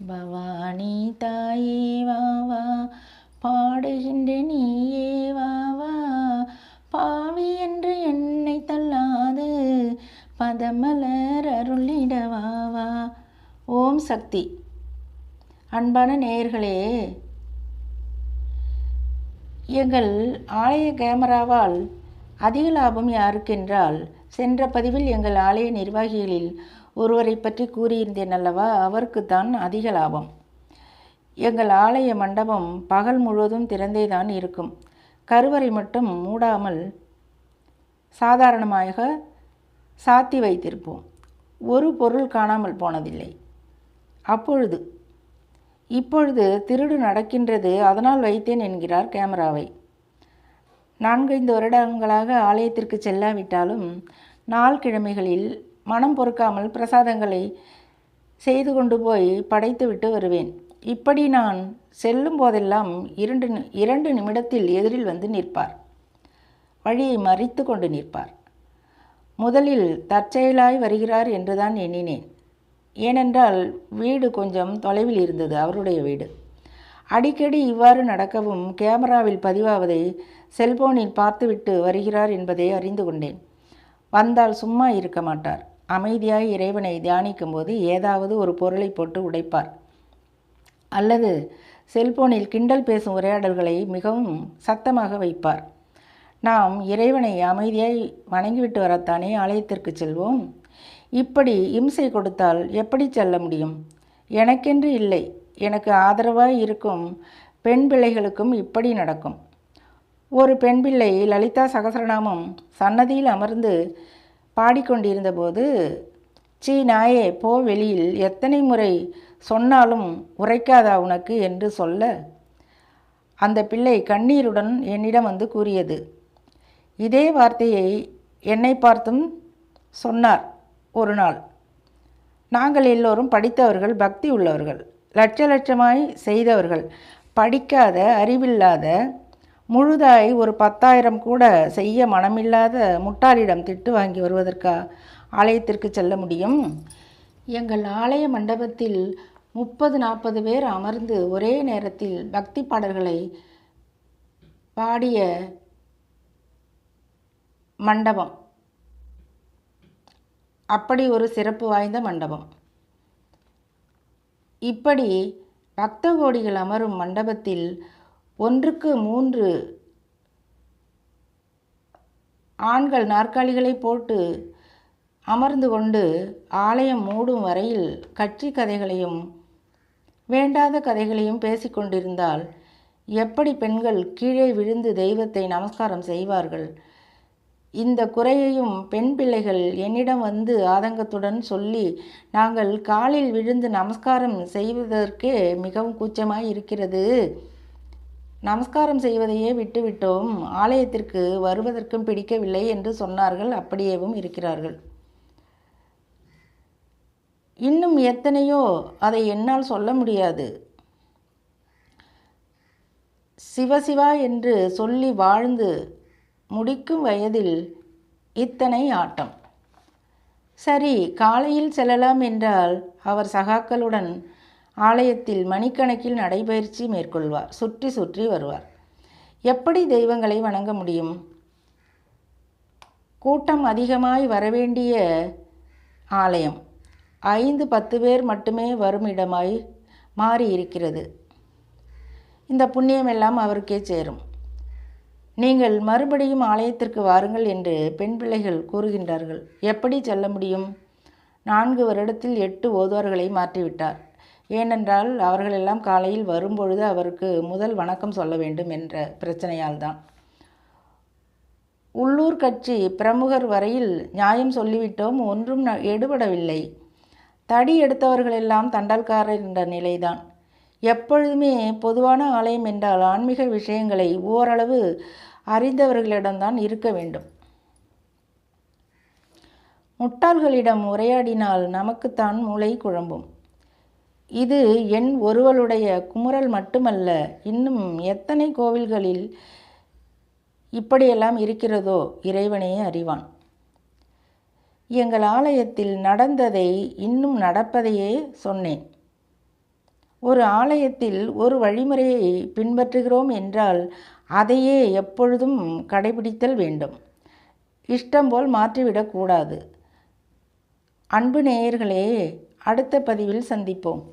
பவானி தாயே வாவா, பாடுகின்ற நீயே வாவா, பாவி என்று என்னை தள்ளாது பதமலர் அருளிடவாவா. ஓம் சக்தி. அன்பான நேயர்களே, எங்கள் ஆலய கேமராவால் அதிக லாபம் யாருக்கென்றால், சென்ற பதிவில் எங்கள் ஆலய நிர்வாகிகளில் ஒருவரை பற்றி கூறியிருந்தேன் அல்லவா, அவருக்குத்தான் அதிக லாபம். எங்கள் ஆலய மண்டபம் பகல் முழுவதும் திறந்தே தான் இருக்கும். கருவறை மட்டும் மூடாமல் சாதாரணமாக சாத்தி வைத்திருப்போம். ஒரு பொருள் காணாமல் போனதில்லை. இப்பொழுது திருடு நடக்கின்றது, அதனால் வைத்தேன் என்கிறார் கேமராவை. 4-5 வருடங்களாக ஆலயத்திற்கு செல்லாவிட்டாலும் நாள் கிழமைகளில் மனம் பொறுக்காமல் பிரசாதங்களை செய்து கொண்டு போய் படைத்துவிட்டு வருவேன். இப்படி நான் செல்லும் போதெல்லாம் 2 நிமிடத்தில் எதிரில் வந்து நிற்பார். வழியை மறித்து கொண்டு நிற்பார். முதலில் தற்செயலாய் வருகிறார் என்றுதான் எண்ணினேன். ஏனென்றால் வீடு கொஞ்சம் தொலைவில் இருந்தது, அவருடைய வீடு. அடிக்கடி இவ்வாறு நடக்கவும் கேமராவில் பதிவாவதை செல்போனில் பார்த்துவிட்டு வருகிறார் என்பதை அறிந்து கொண்டேன். வந்தால் சும்மா இருக்க மாட்டார். அமைதியாய் இறைவனை தியானிக்கும் போது ஏதாவது ஒரு பொருளை போட்டு உடைப்பார். அல்லது செல்போனில் கிண்டல் பேசும் உரையாடல்களை மிகவும் சத்தமாக வைப்பார். நாம் இறைவனை அமைதியாய் வணங்கிவிட்டு வரத்தானே ஆலயத்திற்கு செல்வோம். இப்படி இம்சை கொடுத்தால் எப்படி செல்ல முடியும்? எனக்கென்று இல்லை, எனக்கு ஆதரவாய் இருக்கும் பெண் பிள்ளைகளுக்கும் இப்படி நடக்கும். ஒரு பெண் பிள்ளை லலிதா சகசரநாமம் சன்னதியில் அமர்ந்து பாடிக்கொண்டிருந்த போது, சீ நாயே போ வெளியில், எத்தனை முறை சொன்னாலும் உரைக்காதா உனக்கு என்று சொல்ல, அந்த பிள்ளை கண்ணீருடன் என்னிடம் வந்து கூறியது. இதே வார்த்தையை என்னை பார்த்தும் சொன்னார் ஒரு நாள். நாங்கள் எல்லோரும் படித்தவர்கள், பக்தி உள்ளவர்கள், லட்சமாய் செய்தவர்கள். படிக்காத, அறிவில்லாத, முழுதாய் ஒரு 10,000 கூட செய்ய மனமில்லாத முட்டாளிடம் திட்டு வாங்கி வருவதற்கா ஆலயத்திற்கு செல்ல முடியும்? எங்கள் ஆலய மண்டபத்தில் 30-40 பேர் அமர்ந்து ஒரே நேரத்தில் பக்தி பாடல்களை பாடிய மண்டபம். அப்படி ஒரு சிறப்பு வாய்ந்த மண்டபம். இப்படி பக்த கோடிகள் அமரும் மண்டபத்தில் 1க்கு 3 ஆண்கள் நாற்காலிகளை போட்டு அமர்ந்து கொண்டு ஆலயம் மூடும் வரையில் கட்சி கதைகளையும் வேண்டாத கதைகளையும் பேசிக்கொண்டிருந்தால் எப்படி பெண்கள் கீழே விழுந்து தெய்வத்தை நமஸ்காரம் செய்வார்கள்? இந்த குறையையும் பெண் பிள்ளைகள் என்னிடம் வந்து ஆதங்கத்துடன் சொல்லி, நாங்கள் காலில் விழுந்து நமஸ்காரம் செய்வதற்கே மிகவும் கூச்சமாய் இருக்கிறது, நமஸ்காரம் செய்வதையே விட்டுவிட்டோம், ஆலயத்திற்கு வருவதற்கும் பிடிக்கவில்லை என்று சொன்னார்கள். அப்படியேவும் இருக்கிறார்கள். இன்னும் எத்தனையோ அதை என்னால் சொல்ல முடியாது. சிவசிவா என்று சொல்லி வாழ்ந்து முடிக்கும் வயதில் இத்தனை ஆட்டம். சரி, காலையில் செல்லலாம் என்றால் அவர் சகாக்களுடன் ஆலயத்தில் மணிக்கணக்கில் நடைபயிற்சி மேற்கொள்வார். சுற்றி சுற்றி வருவார். எப்படி தெய்வங்களை வணங்க முடியும்? கூட்டம் அதிகமாய் வரவேண்டிய ஆலயம் 5-10 பேர் மட்டுமே வரும் இடமாய் மாறி இருக்கிறது. இந்த புண்ணியமெல்லாம் அவருக்கே சேரும். நீங்கள் மறுபடியும் ஆலயத்திற்கு வாருங்கள் என்று பெண் பிள்ளைகள் கூறுகின்றார்கள். எப்படி செல்ல முடியும்? 4 வருடத்தில் 8 ஓதுவார்களை மாற்றிவிட்டார். ஏனென்றால் அவர்களெல்லாம் காலையில் வரும்பொழுது அவருக்கு முதல் வணக்கம் சொல்ல வேண்டும் என்ற பிரச்சனையால் தான். உள்ளூர் கட்சி பிரமுகர் வரையில் நியாயம் சொல்லிவிட்டோம், ஒன்றும் எடுபடவில்லை. தடி எடுத்தவர்களெல்லாம் தண்டால்காரர் என்ற நிலைதான். எப்பொழுதுமே பொதுவான ஆலயம் என்றால் ஆன்மீக விஷயங்களை ஓரளவு அறிந்தவர்களிடம்தான் இருக்க வேண்டும். முட்டாள்களிடம் உரையாடினால் நமக்குத்தான் மூளை குழம்பும். இது என் ஒருவளுடைய குமுறல் மட்டுமல்ல, இன்னும் எத்தனை கோவில்களில் இப்படியெல்லாம் இருக்கிறதோ இறைவனே அறிவான். எங்கள் ஆலயத்தில் நடந்ததை இன்னும் நடப்பதையே சொன்னேன். ஒரு ஆலயத்தில் ஒரு வழிமுறையை பின்பற்றுகிறோம் என்றால் அதையே எப்பொழுதும் கடைபிடித்தல் வேண்டும். இஷ்டம் போல் மாற்றிவிடக்கூடாது. அன்பு நேயர்களே, அடுத்த பதிவில் சந்திப்போம்.